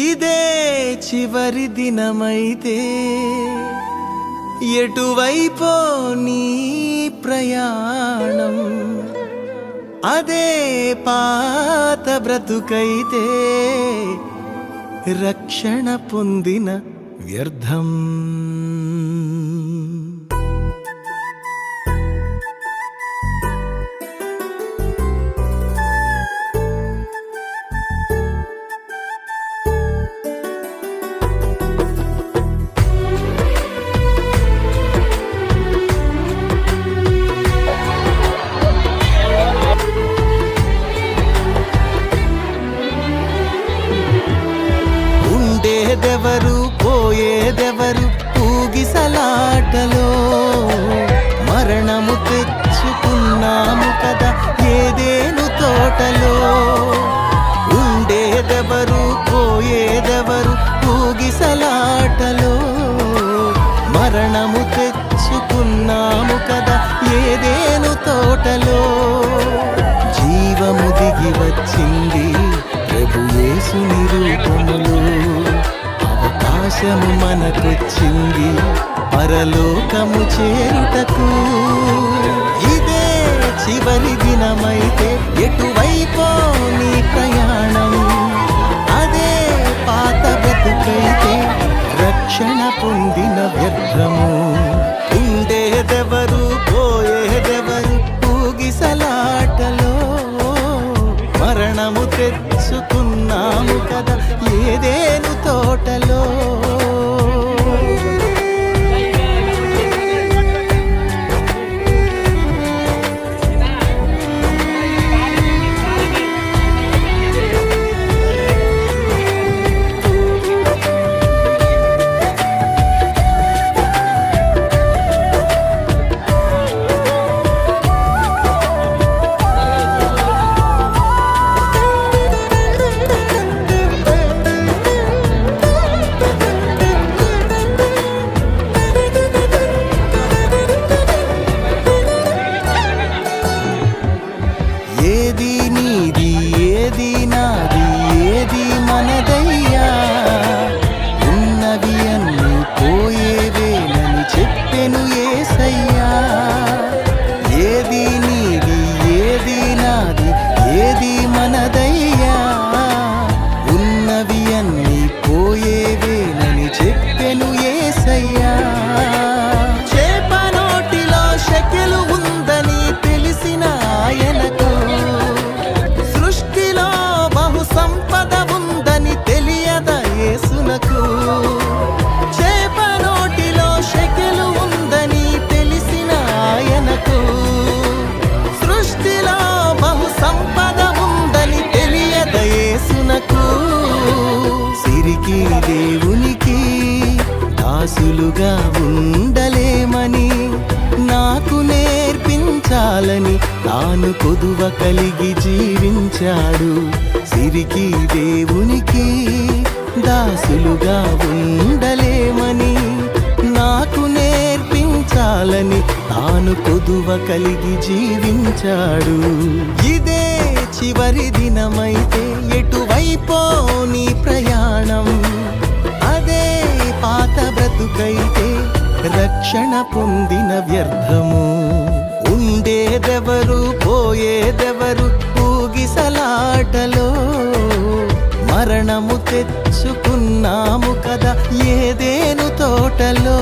ఇదే చివరి దినమైతే ఎటువైపో నీ ప్రయాణం, అదే పాత బ్రతుకైతే రక్షణ పొందిన వ్యర్థం. ఉండేదెవరు పోయేదెవరు ఊగిసలాటలో, మరణము తెచ్చుకున్నాము కదా ఏదేను తోటలో. ఉండేదెవరు పోయేదెవరు ఊగిసలాటలో, మరణము తెచ్చుకున్నాము కదా ఏదేను తోటలో. జీవము దిగి వచ్చింది ప్రభు యేసుని రూపములో, అవకాశము మనకొచ్చింది పరలోకము చేరుటకు. ఇదే చివరి దినమైతే ఎటువైపో నీ ప్రయాణం, అదే పాత బ్రతుకైతే రక్షణ పొందిన వ్యర్థము. ఉండేదెవరు పోయేదెవరు ఊగిసలాటలో, మరణము తెచ్చుకున్నాము కదా ఏదేను తోటలో. ఏది నీది ఏది నాది ఏది మనదయ్యా, ఉన్నవి అన్నీ పోయేవేనని చెప్పెను యేసయ్యా. ఏది నీది ఏది నాది ఏది మనదయ్యా, ఉన్నవి అన్నీ పోయేవేనని చెప్పెను యేసయ్యా. చేప నోటిలో షెకెలు ఉందని తెలిసిన ఆయనకు, సృష్టిలో బహు సంపద ఉందని తెలియదా యేసునకు. చేప నోటిలో షెకెలు ఉందని తెలిసిన ఆయనకు, సృష్టిలో బహు సంపద ఉందని తెలియదా యేసునకు. సిరికి దేవునికి దాసులుగా ఉండలేమని నాకు నేర్పించాలని తాను కొదువ కలిగి జీవించాడు. సిరికి దేవునికి దాసులుగా ఉండలేమని నాకు నేర్పించాలని తాను కొదువ కలిగి జీవించాడు. ఇదే చివరి దినమైతే ఎటువైపో నీ ప్రయాణం, అదే పాత బ్రతుకైతే రక్షణ పొందిన వ్యర్థము. ఉండేదెవరు పోయేదెవరు ఊగిసలాటలో, మరణము తెచ్చుకున్నాము కదా ఏదేను తోటలో.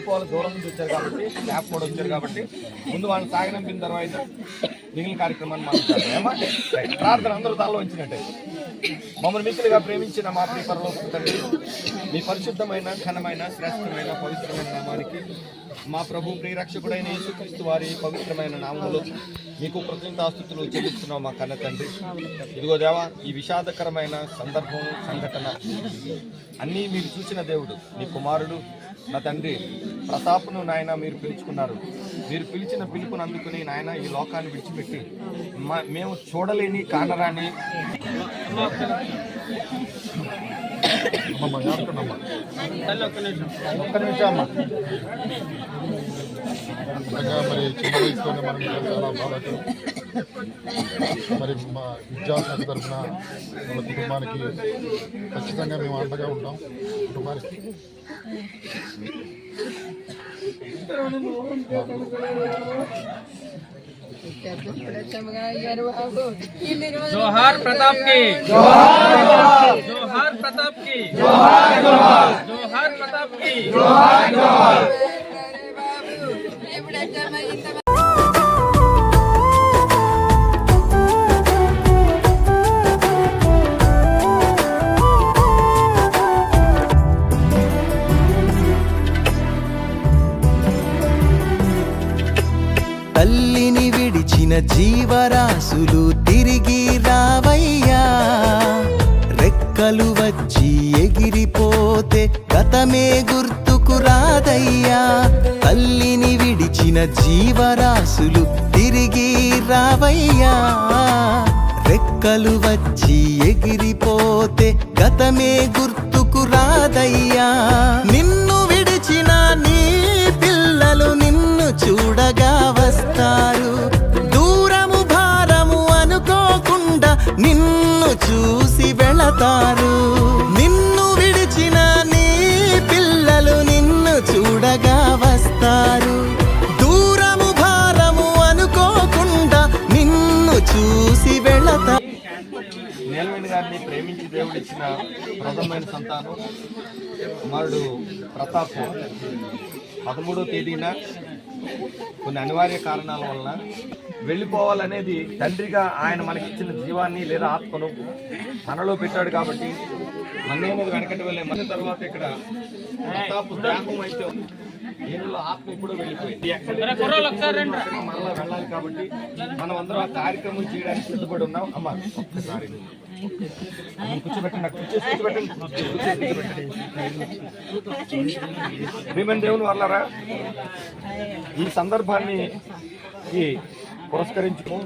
వెళ్ళిపోవాలి, దూరం నుంచి వచ్చారు కాబట్టి, స్టాఫ్ కూడా వచ్చారు కాబట్టి ముందు వాళ్ళని సాగనంపిన తర్వాత మిగిలిన కార్యక్రమాన్ని మాట్లాడతామా. ప్రార్థన అందరూ తలలో ఉంచినట్టే. మమ్మల్ని మిక్కిలిగా ప్రేమించిన మా ప్రియ పరలోక తండ్రి, మీ పరిశుద్ధమైన, ఘనమైన, శ్రేష్టమైన, పవిత్రమైన నామానికి మా ప్రభు ప్రియరక్షకుడైన యేసుక్రీస్తు వారి పవిత్రమైన నామములో మీకు కృతజ్ఞతాస్తుతులు చెల్లిస్తున్నాం మా కన్న తండ్రి. ఇదిగో దేవా, ఈ విషాదకరమైన సందర్భం, సంఘటన అన్నీ మీరు చూసిన దేవుడు, మీ కుమారుడు నా తండ్రి ప్రతాప్ను నాయన మీరు పిలుచుకున్నారు. మీరు పిలిచిన పిలుపుని అందుకుని నాయన ఈ లోకాన్ని విడిచిపెట్టి మేము చూడలేని కానరాని ఒక్క నిమిషం అమ్మ. మరి చిన్న వయసులోనే మనం చాలా బాధపడతాం. మరి మా విద్యార్థుల తరఫున వాళ్ళ కుటుంబానికి ఖచ్చితంగా మేము అండగా ఉంటాం. కుటుంబానికి जोहार प्रताप की, जोहार प्रताप की, जोहार प्रताप की। తల్లిని విడిచిన జీవరాశులు తిరిగి రావయ్యా. రెక్కలు వచ్చి ఎగిరిపోతే గతమే గుర్తుకు రాదయ్యా. తల్లిని విడిచిన జీవరాశులు తిరిగి రావయ్యా. రెక్కలు వచ్చి ఎగిరిపోతే గతమే గుర్తుకు రాదయ్యా. నిన్ను విడిచిన నీ పిల్లలు నిన్ను చూడగా వస్తారు. దూరము భారము అనుకోకుండా నిన్ను చూసి వెళతారు. నిన్ను విడిచిన నీ పిల్లలు నిన్ను చూడగా వస్తారు. దూరము భారము అనుకోకుండా నిన్ను చూసి వెళతారు. నీలవేణి గారిని ప్రేమించి దేవుడిచ్చిన ప్రథమైన సంతానం కుమారుడు ప్రతాప్ 13వ తేదీన కొన్ని అనివార్య కారణాల వలన వెళ్ళిపోవాలనేది తండ్రిగా ఆయన మనకిచ్చిన జీవాన్ని లేదా ఆత్మను తనలో పెట్టాడు. కాబట్టి మన్నేమో వెనకటి వెళ్ళే మన తర్వాత ఇక్కడ ప్రతాప్ దేహం అయితే దీనిలో ఆత్మ ఇప్పుడు వెళ్ళిపోయింది. మళ్ళా వెళ్ళాలి కాబట్టి మనం అందరం ఆ కార్యక్రమం చేయడానికి సిద్ధపడి ఉన్నాం. అమ్మ ఒక్కసారి కూర్చోబెట్టండి, భీమన్ దేవుని వాళ్ళరా, ఈ సందర్భాన్ని పురస్కరించుకు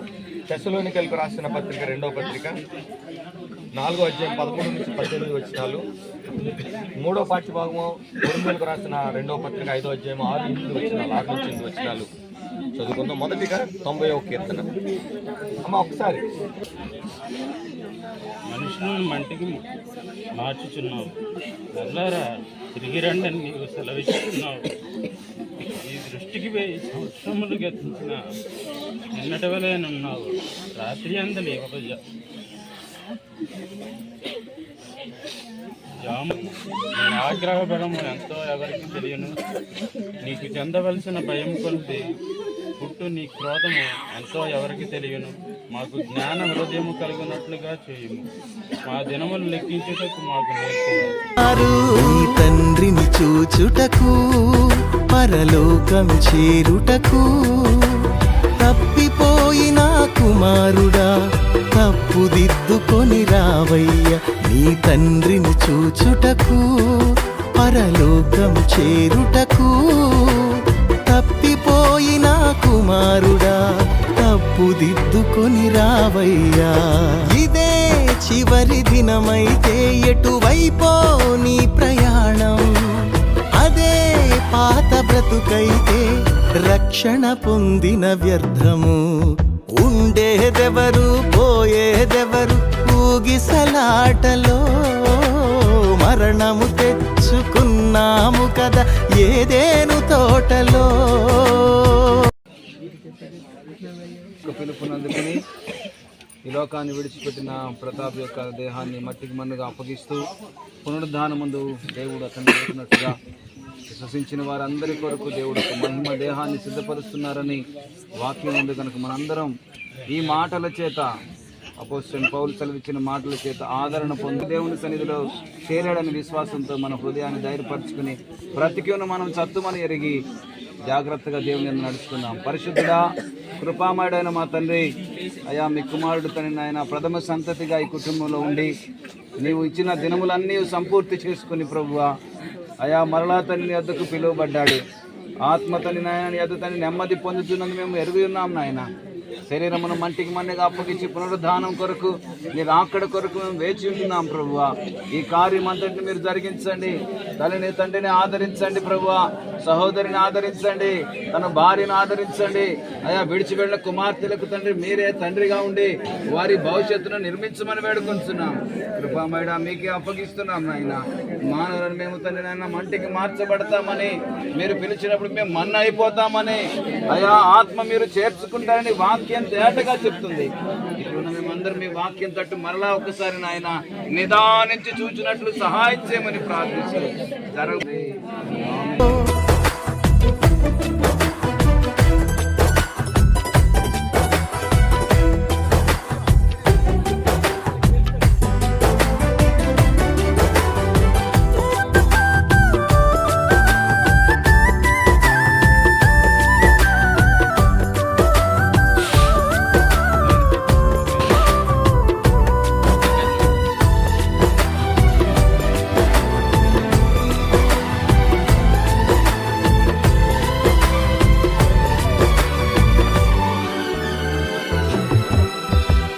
తెస్సలోనికైలకు రాసిన పత్రిక 2వ పత్రిక 4వ అధ్యాయం 13 నుంచి 18 వచనాలు, 3వ పాఠ్యభాగము కొరింథీయులకు రాసిన 2వ పత్రిక 5వ అధ్యాయం 6 నుంచి 8 వచనాలు చదువుకుందాం. మొదటిగా 90వ కీర్తన. అమ్మ ఒకసారి. మనుషులను మంటికి మార్చుచున్నావు, నల్లారా తిరిగి రండి అని నీవు సెలవిస్తున్నావు. ఈ దృష్టికి 1000 సంవత్సరములు గతించిన నిన్నటి వలెనున్నావు. రాత్రి అందలి ఒక ఆగ్రహ బలము ఎంతో ఎవరికి తెలియను. నీకు చెందవలసిన భయం కొలిది పుట్టు నీ క్రోధము ఎంతో ఎవరికి తెలియను. మాకు జ్ఞాన హృదయము కలిగినట్లుగా చేయుము. మా దినములు లెక్కించుటకు మాకు నేర్పు. తండ్రిని చూచుటకు పరలోకం చేరుటకు తప్పిపోయిన కుమారుడా తప్పుదిద్దుకొని రావయ్య. నీ తండ్రిని చూచుటకు పరలోకం చేరుటకు తప్పిపోయిన కుమారుడా తప్పుదిద్దుకొని రావయ్యా. ఇదే చివరి దినమైతే ఎటువైపో నీ ప్రయాణం, అదే పాత బ్రతుకైతే రక్షణ పొందిన వ్యర్థము. ఉండేదెవరు పోయేదెవరు ఊగిసలాటలో మరణము తెచ్చుకున్నాము కదా ఏదేను తోటలో. పిలుపునందుకుని ఈ లోకాన్ని విడిచిపెట్టిన ప్రతాప్ యొక్క దేహాన్ని మట్టికి మన్నుగా అప్పగిస్తూ పునరుద్ధానమందు దేవుడు అతన్ని చేసినట్టుగా విశ్వసించిన వారందరి కొరకు దేవుడు ఒక మహిమ దేహాన్ని సిద్ధపరుస్తున్నారని వాక్యం ఉంది కనుక మనందరం ఈ మాటల చేత అపోస్తలుడైన పౌలు సెలవిచ్చిన మాటల చేత ఆదరణ పొంది దేవుని సన్నిధిలో చేరాడని విశ్వాసంతో మన హృదయాన్ని ధైర్యపరచుకుని బ్రతికిన మనం సత్తుమని ఎరిగి జాగ్రత్తగా దేవుని నడుచుకుందాం. పరిశుద్ధుడా, కృపామయుడైన మా తండ్రి, అయా మీ కుమారుడు తండ్రి ఆయన ప్రథమ సంతతిగా ఈ కుటుంబంలో ఉండి నీవు ఇచ్చిన దినములన్నీ సంపూర్తి చేసుకుని ప్రభువా అయా మరలా తండ్రి నీ వద్దకు పిలువబడ్డాడు. ఆత్మ తండ్రి నాయన నీ వద్ద తండ్రి నెమ్మది పొందుతున్నది మేము ఎరుగి ఉన్నాం నాయన. శరీరమును మంటికి మన్నిగా అప్పగించి పునరుద్ధానం కొరకు నీ రాకడ కొరకు మేము వేచి ఉంటున్నాం ప్రభువా. ఈ కార్యం అంతటిని మీరు జరిగించండి. తల్లిని తండ్రిని ఆదరించండి ప్రభువా, సహోదరిని ఆదరించండి, తన భార్యను ఆదరించండి. అయా విడిచి వెళ్ళిన కుమార్తెలకు తండ్రి మీరే తండ్రిగా ఉండి వారి భవిష్యత్తును నిర్మించమని వేడుకొంటున్నాం. కృపామయుడా మీకే అప్పగిస్తున్నాం నాయన. మానవులను మేము తండ్రి నాయన మంటికి మార్చబడతామని మీరు పిలిచినప్పుడు మేము మన్న అయిపోతామని అయా ఆత్మ మీరు చేర్చుకుంటారని వాక్యం తేటగా చెప్తుంది. ఇప్పుడు మేమందరం మీ వాక్యం తట్టు మరలా ఒకసారి నాయన నిదానించి చూచినట్లు సహాయం చేయమని ప్రార్థిస్తూ జరగదు.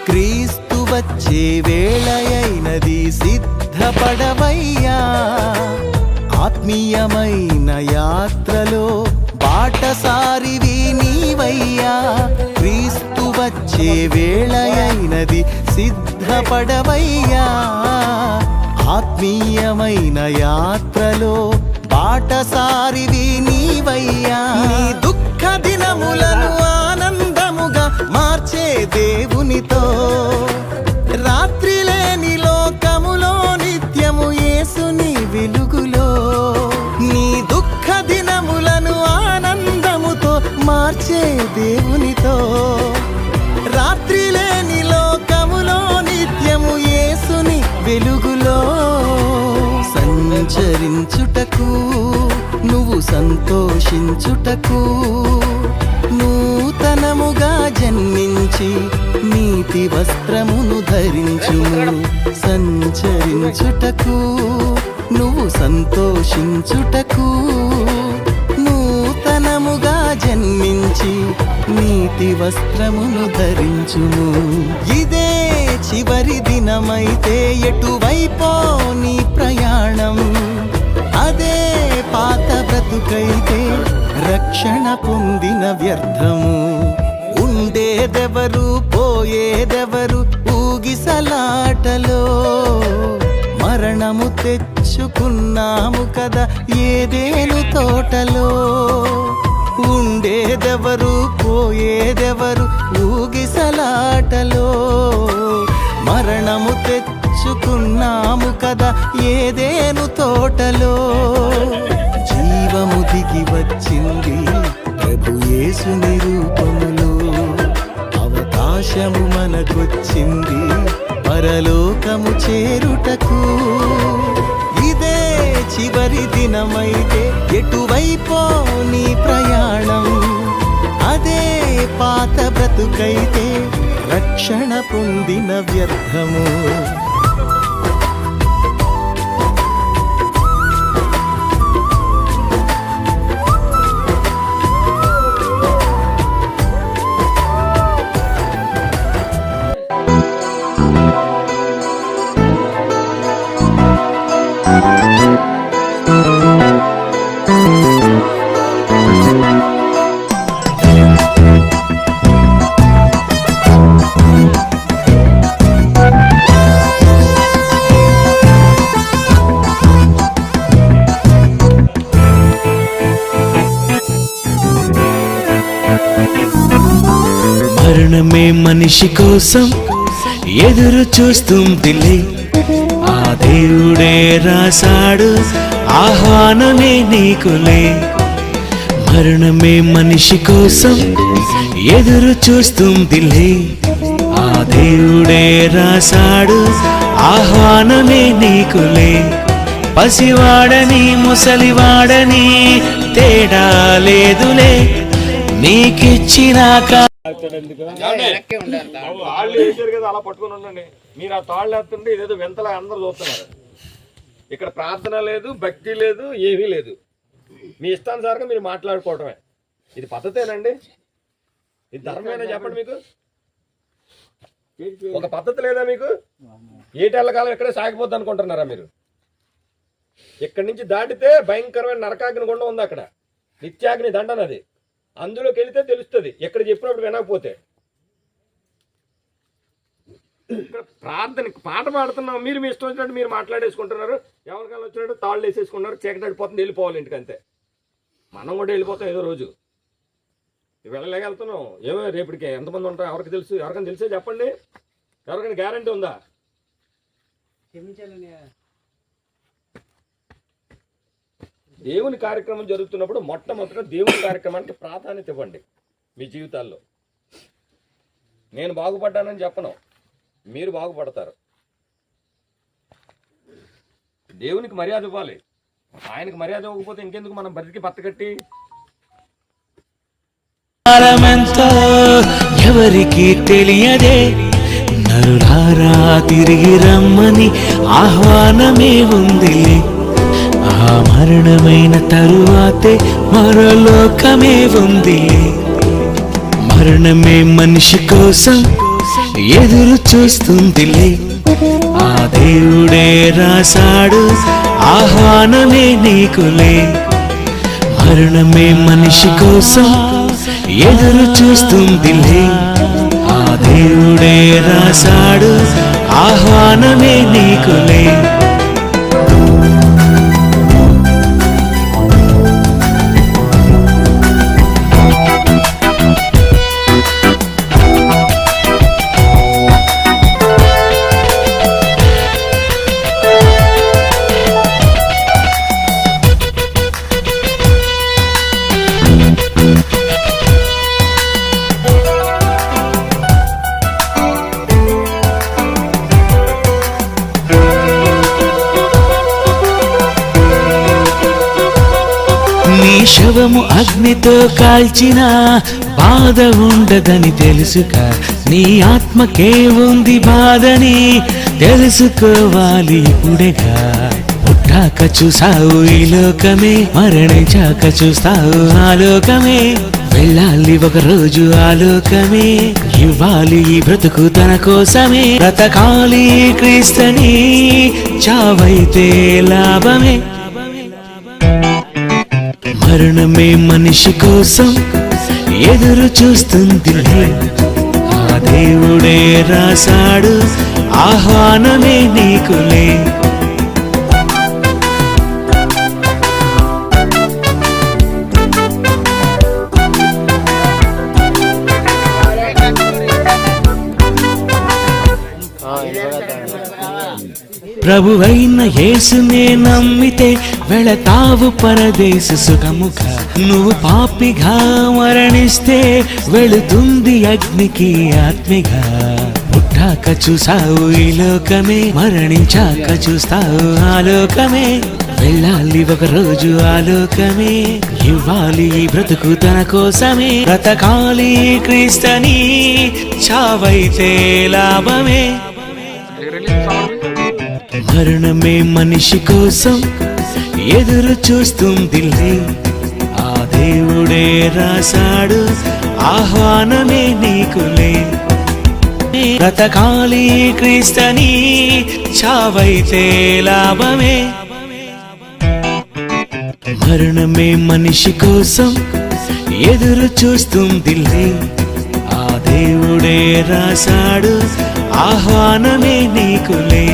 క్రీస్తు వచ్చే వేళయైనది, సిద్ధపడవయ్యా. ఆత్మీయమైన యాత్రలో బాటసారివి నీవయ్యా. క్రీస్తు వచ్చే వేళయైనది, సిద్ధపడవయ్యా. ఆత్మీయమైన యాత్రలో బాటసారివి నీవయ్యా. నీ దుఃఖ దినములను ఆనందముగా మార్చే దేవునితో, రాత్రి లేని లోకములో నిత్యము యేసుని వెలుగులో. నీ దుఃఖ దినములను ఆనందముతో మార్చే దేవునితో, రాత్రి లేని లోకములో నిత్యము యేసుని వెలుగులో. సంచరించుటకు నువ్వు సంతోషించుటకు, నూతనముగా జన్మించి నీతి వస్త్రమును ధరించుము. సంచరించుటకు నువ్వు సంతోషించుటకు, నూతనముగా జన్మించి నీతి వస్త్రమును ధరించుము. ఇదే చివరి దినమైతే ఎటువైపో నీ ప్రయాణం, అదే పాత బ్రతుకైతే రక్షణ పొందిన వ్యర్థము. ఉండేదెవరు పోయేదెవరు ఊగిసలాటలో, మరణము తెచ్చుకున్నాము కదా ఏదేను తోటలో. ఉండేదెవరు పోయేదెవరు ఊగిసలాటలో, మరణము తెచ్చుకున్నాము కదా ఏదేను తోటలో. జీవము దిగి వచ్చింది ప్రభు యేసుని రూపములో, అవకాశము మనకొచ్చింది పరలోకము చేరుటకు. ఇదే చివరి దినమైతే ఎటువైపో నీ ప్రయాణం, అదే పాత బ్రతుకైతే రక్షణ పొందిన వ్యర్థము. మరణమే మనిషి కోసం ఎదురు చూస్తుందిలే. ఆ దేవుడే రాశాడు ఆహ్వానమే నీకులే. మరణమే మనిషి కోసం ఎదురు చూస్తుందిలే. ఆ దేవుడే రాశాడు ఆహ్వానమే నీకులే. పసివాడని ముసలివాడని తేడా లేదులే, నీకిచ్చినాక వాళ్ళు వేసారు కదా, అలా పట్టుకుని ఉండండి. మీరు ఆ తాళ్ళు వేస్తుంటే ఇదేదో వింతలా అందరూ చూస్తున్నారు. ఇక్కడ ప్రార్థన లేదు, భక్తి లేదు, ఏమీ లేదు. మీ ఇష్టానుసారంగా మీరు మాట్లాడుకోవటమే. ఇది పద్ధతేనండి? ఇది ధర్మమేనా చెప్పండి? మీకు ఒక పద్ధతి లేదా? మీకు ఏటేళ్ల కాలం ఎక్కడే సాగిపోద్ది అనుకుంటున్నారా మీరు? ఇక్కడి నుంచి దాటితే భయంకరమైన నరకాగ్ని గుండం ఉంది. అక్కడ నిత్యాగ్ని దండన. అది అందులోకి వెళితే తెలుస్తుంది. ఎక్కడ చెప్పినప్పుడు వినకపోతే. ఇక్కడ ప్రార్థన పాట పాడుతున్నాం, మీరు మీ ఇష్టం వచ్చినట్టు మీరు మాట్లాడేసుకుంటున్నారు. ఎవరికైనా వచ్చినట్టు తాళ్ళు వేసేసుకున్నారు. చీకటి అడిపోతుంది, వెళ్ళిపోవాలి ఇంటికి అంతే. మనం కూడా వెళ్ళిపోతాం ఏదో రోజు. వెళ్ళలేగలుగుతున్నాం. ఏమో రేపటికి ఎంతమంది ఉంటాం ఎవరికి తెలుసు? ఎవరికైనా తెలిసే చెప్పండి. ఎవరికైనా గ్యారంటీ ఉందా? దేవుని కార్యక్రమం జరుగుతున్నప్పుడు మొట్టమొదటిగా దేవుని కార్యక్రమానికి ప్రాధాన్యత ఇవ్వండి మీ జీవితాల్లో. నేను బాగుపడ్డానని చెప్పను, మీరు బాగుపడతారు. దేవునికి మర్యాద ఇవ్వాలి. ఆయనకు మర్యాద ఇవ్వకపోతే ఇంకెందుకు మనం బతికి పత్తకట్టి? ఎవరికి తెలియదే, నరులారా తిరిగి రమ్మని ఆహ్వానమే ఉందిలే. ఆ మరణమైన తరువాతే మరో లోకమే ఉంది. మరణమే మనిషి కోసం ఎదురు చూస్తుందిలే. ఆ దేవుడే రాశాడు ఆహ్వానమే నీకులే. మరణమే మనిషి కోసం ఎదురు చూస్తుందిలే. ఆ దేవుడే రాశాడు ఆహ్వానమే నీకులే. నీ శవము అగ్నితో కాల్చిన బాధ ఉండదని తెలుసుక, నీ ఆత్మకే ఉంది బాధని తెలుసుకోవాలి ఇప్పుడేగా. పుట్టాక చూసావు ఈ లోకమే, మరణించాక చూస్తావు ఆ లోకమే. వెళ్ళాలి ఒక రోజు ఆ లోకమే, ఇవ్వాలి ఈ బ్రతుకు తన కోసమే. బ్రతకాలి క్రీస్తుని, చావైతే లాభమే. మరణమే మనిషి కోసం ఎదురు చూస్తుందిలే. ఆ దేవుడే రాశాడు ఆహ్వానమే నీకులే. ప్రభువైన యేసునే నమ్మితే వెళతావు పరదేశ సుఖముగా. నువ్వు పాపిగా మరణిస్తే వెళుతుంది అగ్నికి ఆత్మగా. పుట్టాక చూసావు ఈ లోకమే, మరణించాక చూస్తావు ఆ లోకమే. వెళ్ళాలి ఒక రోజు ఆ లోకమే, ఇవ్వాలి ఈ బ్రతుకు తన కోసమే. బ్రతకాలి క్రీస్తుని, చావైతే లాభమే. మరణమే మనిషి కోసం ఎదురు చూస్తుందిలే. ఆ దేవుడే రాశాడు ఆహ్వానమే నీకులే. బ్రతకాలి క్రీస్తుని, చావైతే లాభమే. మరణమే మనిషి కోసం ఎదురు చూస్తుందిలే. ఆ దేవుడే రాశాడు ఆహ్వానమే నీకులే.